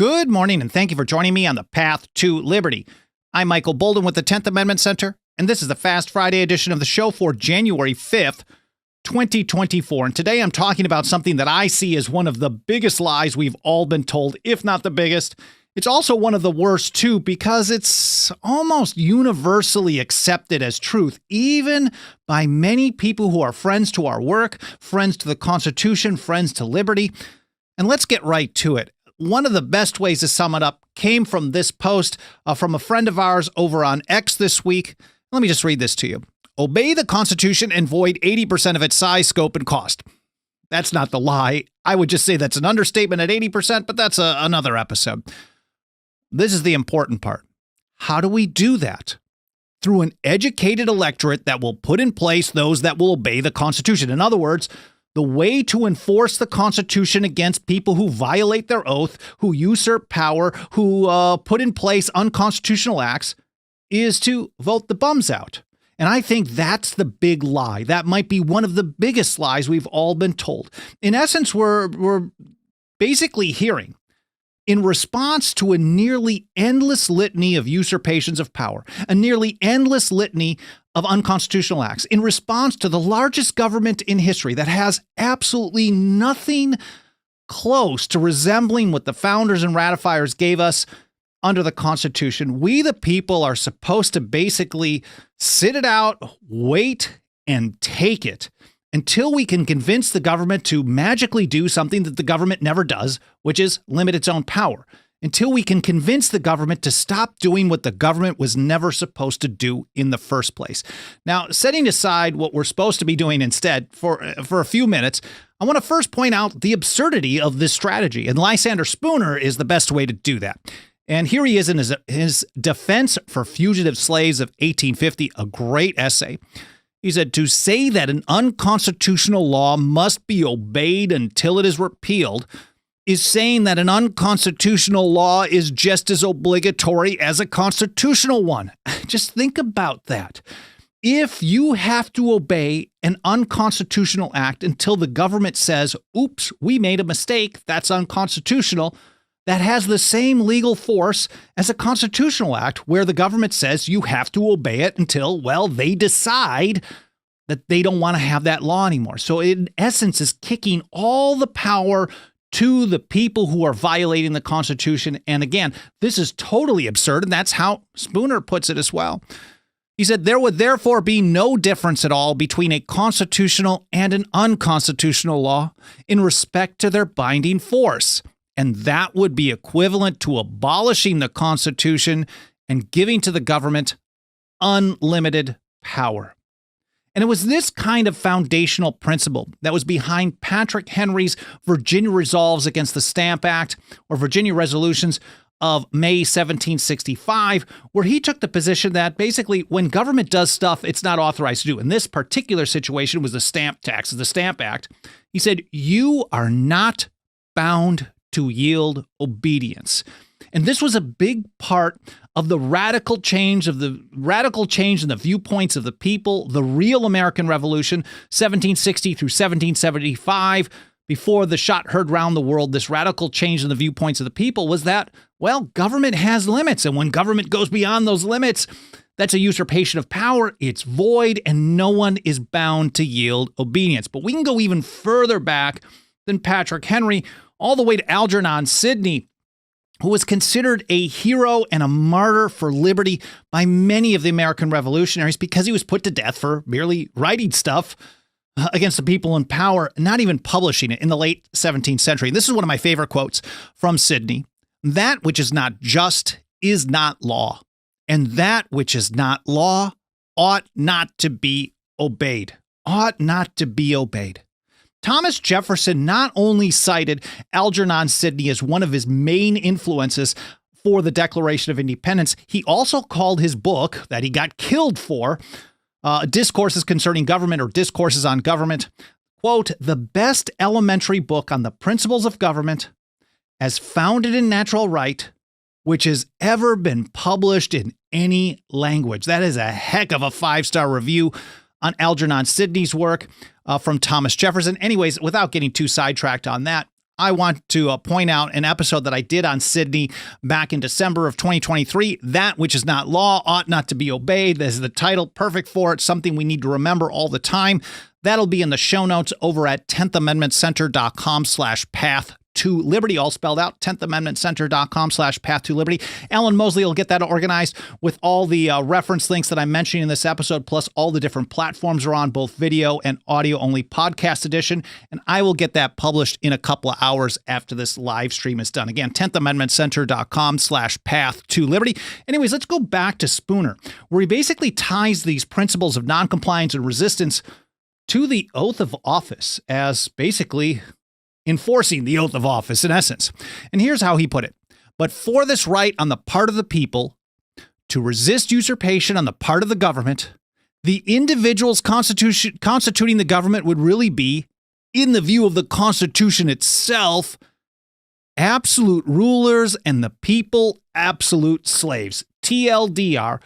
Good morning, and thank you for joining me on the path to liberty. I'm Michael Bolden with the 10th Amendment Center, and this is the Fast Friday edition of the show for January 5th, 2024. And today I'm talking about something that I see as one of the biggest lies we've all been told, if not the biggest. It's also one of the worst, too, because it's almost universally accepted as truth, even by many people who are friends to our work, friends to the Constitution, friends to liberty. And let's get right to it. One of the best ways to sum it up came from this post from a friend of ours over on X this week. Let me just read this to you. Obey the Constitution and void 80% of its size, scope, and cost. That's not the lie. I would just say that's an understatement at 80%, but that's another episode. This is the important part. How do we do that? Through an educated electorate that will put in place those that will obey the Constitution. In other words, the way to enforce the Constitution against people who violate their oath, who usurp power, who put in place unconstitutional acts, is to vote the bums out. And I think that's the big lie. That might be one of the biggest lies we've all been told. In essence, we're basically hearing, in response to a nearly endless litany of usurpations of power, a nearly endless litany of unconstitutional acts, in response to the largest government in history that has absolutely nothing close to resembling what the founders and ratifiers gave us under the Constitution, we the people are supposed to basically sit it out, wait, and take it until we can convince the government to magically do something that the government never does, which is limit its own power. Until we can convince the government to stop doing what the government was never supposed to do in the first place. Now, setting aside what we're supposed to be doing instead for a few minutes, I want to first point out the absurdity of this strategy. And Lysander Spooner is the best way to do that. And here he is in his Defense for Fugitive Slaves of 1850, a great essay. He said, to say that an unconstitutional law must be obeyed until it is repealed is saying that an unconstitutional law is just as obligatory as a constitutional one. Just think about that. If you have to obey an unconstitutional act until the government says, oops, we made a mistake, that's unconstitutional, that has the same legal force as a constitutional act where the government says you have to obey it until, well, they decide that they don't want to have that law anymore. So in essence, is kicking all the power to the people who are violating the Constitution. And again, this is totally absurd, and that's how Spooner puts it as well. He said, there would therefore be no difference at all between a constitutional and an unconstitutional law in respect to their binding force. And that would be equivalent to abolishing the Constitution and giving to the government unlimited power. And it was this kind of foundational principle that was behind Patrick Henry's Virginia Resolves against the Stamp Act, or Virginia Resolutions of May 1765, where he took the position that basically when government does stuff it's not authorized to do, in this particular situation was the stamp tax, the Stamp Act, he said, you are not bound to yield obedience. And this was a big part of the radical change in the viewpoints of the people, the real American Revolution, 1760 through 1775. Before the shot heard round the world, this radical change in the viewpoints of the people was that, well, government has limits. And when government goes beyond those limits, that's a usurpation of power. It's void, and no one is bound to yield obedience. But we can go even further back than Patrick Henry, all the way to Algernon Sidney, who was considered a hero and a martyr for liberty by many of the American revolutionaries because he was put to death for merely writing stuff against the people in power, not even publishing it in the late 17th century. And this is one of my favorite quotes from Sidney. That which is not just is not law, and that which is not law ought not to be obeyed. Ought not to be obeyed. Thomas Jefferson not only cited Algernon Sidney as one of his main influences for the Declaration of Independence, he also called his book that he got killed for, Discourses Concerning Government or Discourses on Government, quote, the best elementary book on the principles of government as founded in natural right, which has ever been published in any language. That is a heck of a 5-star review on Algernon Sidney's work from Thomas Jefferson. Anyways, without getting too sidetracked on that, I want to point out an episode that I did on Sydney back in December of 2023. That which is not law ought not to be obeyed. This is the title, perfect for it, something we need to remember all the time. That'll be in the show notes over at 10thamendmentcenter.com/path to liberty, all spelled out, 10thamendmentcenter.com/path to liberty. Alan Mosley will get that organized with all the reference links that I'm mentioning in this episode, plus all the different platforms are on, both video and audio only podcast edition. And I will get that published in a couple of hours after this live stream is done. Again, 10thamendmentcenter.com/path to liberty. Anyways, let's go back to Spooner, where he basically ties these principles of noncompliance and resistance to the oath of office as basically enforcing the oath of office in essence. And here's how he put it. But for this right on the part of the people to resist usurpation on the part of the government, the individuals constituting the government would really be, in the view of the Constitution itself, absolute rulers and the people absolute slaves. TLDR.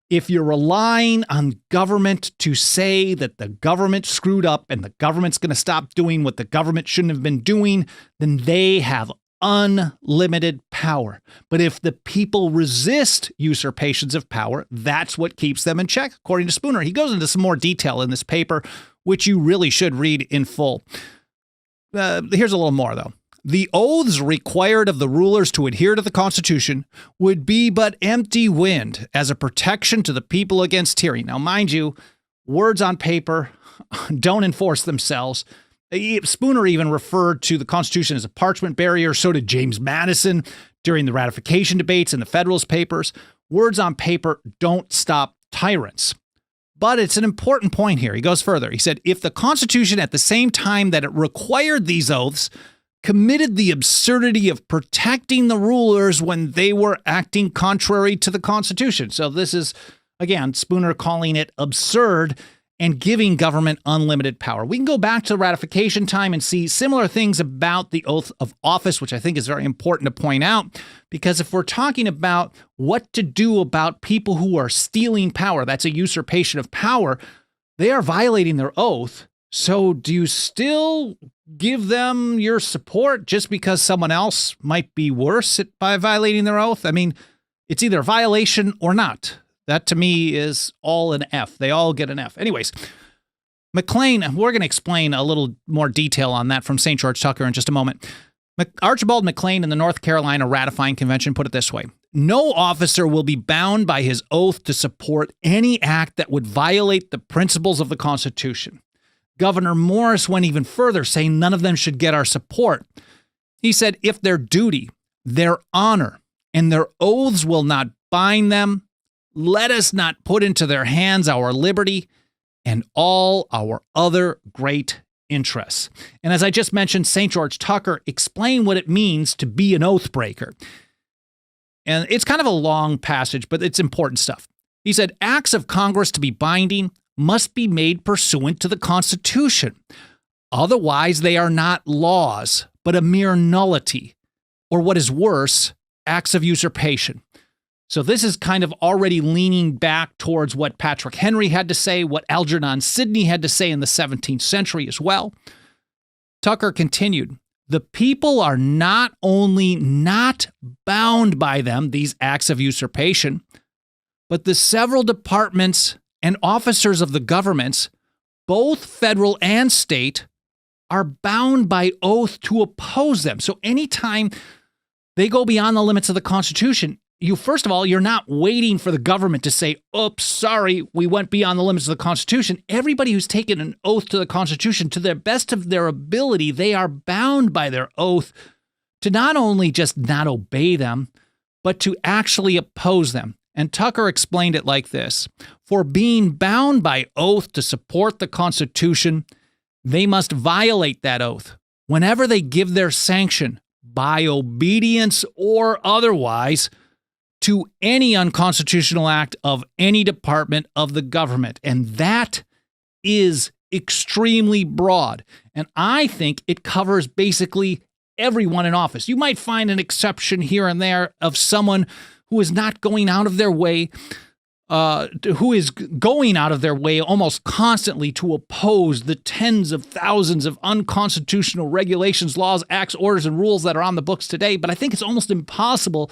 If you're relying on government to say that the government screwed up and the government's going to stop doing what the government shouldn't have been doing, then they have unlimited power. But if the people resist usurpations of power, that's what keeps them in check, according to Spooner. He goes into some more detail in this paper, which you really should read in full. Here's a little more, though. The oaths required of the rulers to adhere to the Constitution would be but empty wind as a protection to the people against tyranny. Now, mind you, words on paper don't enforce themselves. Spooner even referred to the Constitution as a parchment barrier. So did James Madison during the ratification debates in the Federalist Papers. Words on paper don't stop tyrants. But it's an important point here. He goes further. He said, if the Constitution at the same time that it required these oaths committed the absurdity of protecting the rulers when they were acting contrary to the Constitution. So this is, again, Spooner calling it absurd and giving government unlimited power. We can go back to the ratification time and see similar things about the oath of office, which I think is very important to point out, because if we're talking about what to do about people who are stealing power, that's a usurpation of power, they are violating their oath. So do you still give them your support just because someone else might be worse by violating their oath? I mean, it's either a violation or not. That to me is all an F. They all get an F. Anyways, McLean, we're going to explain a little more detail on that from St. George Tucker in just a moment. Archibald McLean in the North Carolina Ratifying Convention put it this way. No officer will be bound by his oath to support any act that would violate the principles of the Constitution. Governor Morris went even further, saying none of them should get our support. He said, if their duty, their honor, and their oaths will not bind them, let us not put into their hands our liberty and all our other great interests. And as I just mentioned, St. George Tucker explained what it means to be an oath breaker. And it's kind of a long passage, but it's important stuff. He said, acts of Congress to be binding must be made pursuant to the Constitution. Otherwise, they are not laws, but a mere nullity, or what is worse, acts of usurpation. So this is kind of already leaning back towards what Patrick Henry had to say, what Algernon Sidney had to say in the 17th century as well. Tucker continued, the people are not only not bound by them, these acts of usurpation, but the several departments and officers of the governments, both federal and state, are bound by oath to oppose them. So anytime they go beyond the limits of the Constitution, first of all, you're not waiting for the government to say, oops, sorry, we went beyond the limits of the Constitution. Everybody who's taken an oath to the Constitution, to the best of their ability, they are bound by their oath to not only just not obey them, but to actually oppose them. And Tucker explained it like this. For being bound by oath to support the Constitution, they must violate that oath whenever they give their sanction, by obedience or otherwise, to any unconstitutional act of any department of the government. And that is extremely broad. And I think it covers basically everyone in office. You might find an exception here and there of someone who is not going out of their way who is going out of their way almost constantly to oppose the tens of thousands of unconstitutional regulations, laws, acts, orders, and rules that are on the books today. But I think it's almost impossible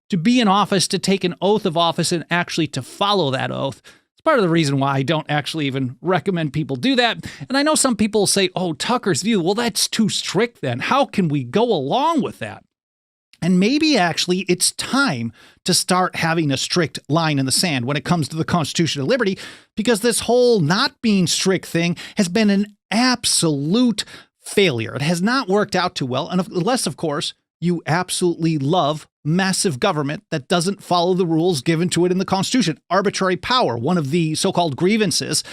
to be in office, to take an oath of office, and actually to follow that oath. It's part of the reason why I don't actually even recommend people do that. And I know some people say, oh, Tucker's view, well, that's too strict then. How can we go along with that? And maybe actually it's time to start having a strict line in the sand when it comes to the Constitution of Liberty, because this whole not being strict thing has been an absolute failure. It has not worked out too well, unless, of course, you absolutely love massive government that doesn't follow the rules given to it in the Constitution. Arbitrary power, one of the so-called grievances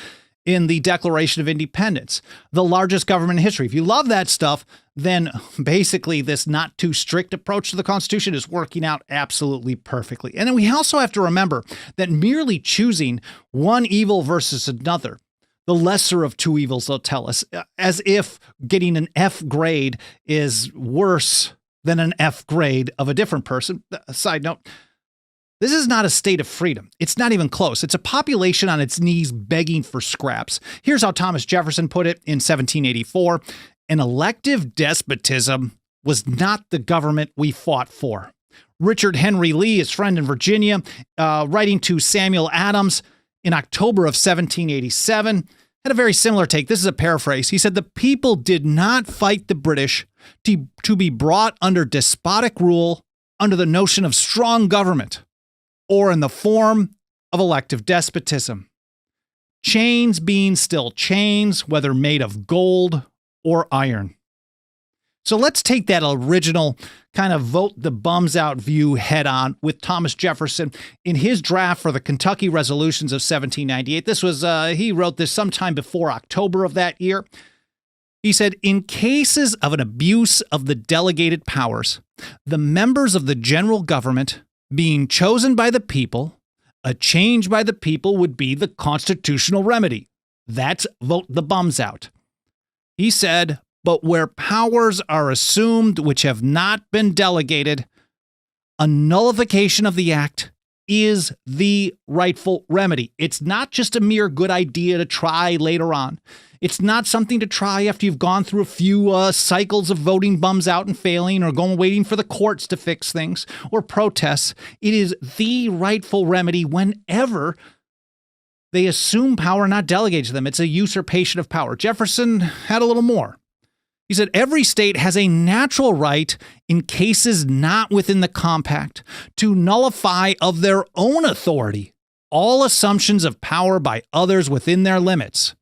in the Declaration of Independence, the largest government in history. If you love that stuff, then basically this not too strict approach to the Constitution is working out absolutely perfectly. And then we also have to remember that merely choosing one evil versus another, the lesser of two evils, they'll tell us, as if getting an F grade is worse than an F grade of a different person. Side note, this is not a state of freedom. It's not even close. It's a population on its knees begging for scraps. Here's how Thomas Jefferson put it in 1784. An elective despotism was not the government we fought for. Richard Henry Lee, his friend in Virginia, writing to Samuel Adams in October of 1787, had a very similar take. This is a paraphrase. He said, the people did not fight the British to be brought under despotic rule under the notion of strong government, or in the form of elective despotism. Chains being still chains, whether made of gold or iron. So let's take that original kind of vote the bums out view head on with Thomas Jefferson in his draft for the Kentucky resolutions of 1798. This was, he wrote this sometime before October of that year. He said, in cases of an abuse of the delegated powers, the members of the general government being chosen by the people, a change by the people would be the constitutional remedy. That's vote the bums out. He said, but where powers are assumed which have not been delegated, a nullification of the act is the rightful remedy. It's not just a mere good idea to try later on. It's not something to try after you've gone through a few cycles of voting bums out and failing, or waiting for the courts to fix things, or protests. It is the rightful remedy whenever they assume power not delegated to them. It's a usurpation of power. Jefferson had a little more. He said, every state has a natural right in cases not within the compact to nullify of their own authority all assumptions of power by others within their limits.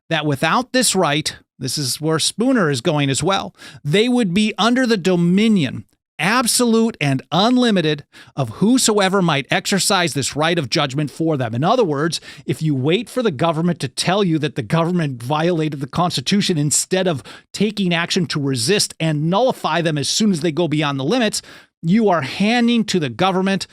That without this right, this is where Spooner is going as well, they would be under the dominion, absolute and unlimited, of whosoever might exercise this right of judgment for them. In other words, if you wait for the government to tell you that the government violated the Constitution instead of taking action to resist and nullify them as soon as they go beyond the limits, you are handing to the government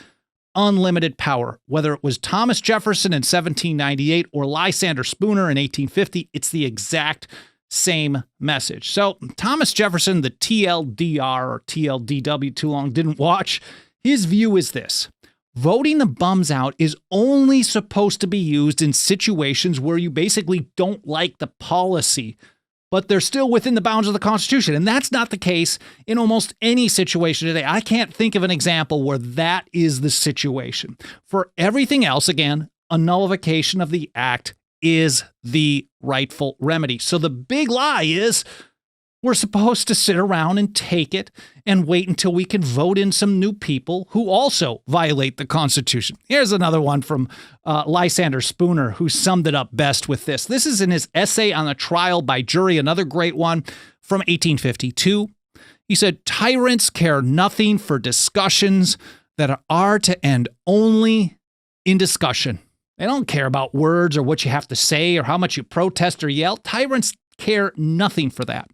unlimited power. Whether it was Thomas Jefferson in 1798 or Lysander Spooner in 1850, it's the exact same message. So Thomas Jefferson, the TLDR or TLDW, too long didn't watch, his view is this: voting the bums out is only supposed to be used in situations where you basically don't like the policy, but they're still within the bounds of the Constitution. And that's not the case in almost any situation today. I can't think of an example where that is the situation. For everything else, again, a nullification of the act is the rightful remedy. So the big lie is we're supposed to sit around and take it and wait until we can vote in some new people who also violate the Constitution. Here's another one from Lysander Spooner, who summed it up best with this. This is in his essay on the trial by jury, another great one from 1852. He said, tyrants care nothing for discussions that are to end only in discussion. They don't care about words or what you have to say or how much you protest or yell. Tyrants care nothing for that.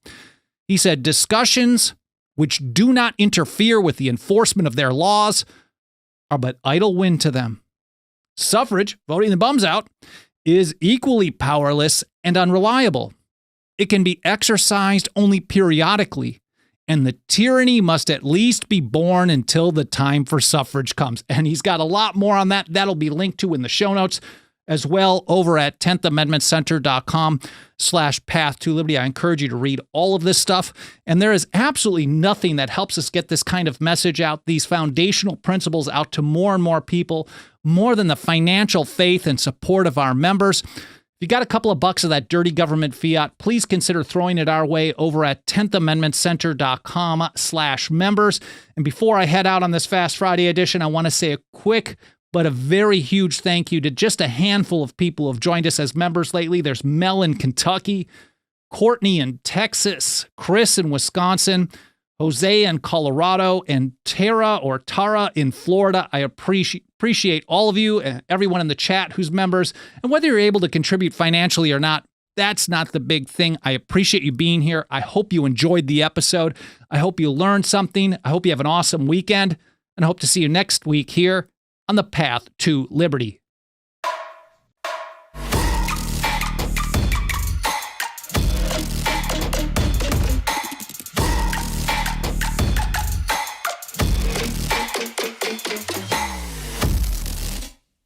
He said, discussions which do not interfere with the enforcement of their laws are but idle wind to them. Suffrage, voting the bums out, is equally powerless and unreliable. It can be exercised only periodically and the tyranny must at least be born until the time for suffrage comes. And he's got a lot more on that. That'll be linked to in the show notes as well over at 10thamendmentcenter.com/path to liberty. I encourage you to read all of this stuff. And there is absolutely nothing that helps us get this kind of message out, these foundational principles out to more and more people, more than the financial faith and support of our members. If you got a couple of bucks of that dirty government fiat, please consider throwing it our way over at 10thamendmentcenter.com/members. And before I head out on this Fast Friday edition, I want to say a quick but a very huge thank you to just a handful of people who have joined us as members lately. There's Mel in Kentucky, Courtney in Texas, Chris in Wisconsin, Jose in Colorado, and Tara in Florida. I appreciate all of you and everyone in the chat who's members. And whether you're able to contribute financially or not, that's not the big thing. I appreciate you being here. I hope you enjoyed the episode. I hope you learned something. I hope you have an awesome weekend. And I hope to see you next week here on the Path to Liberty.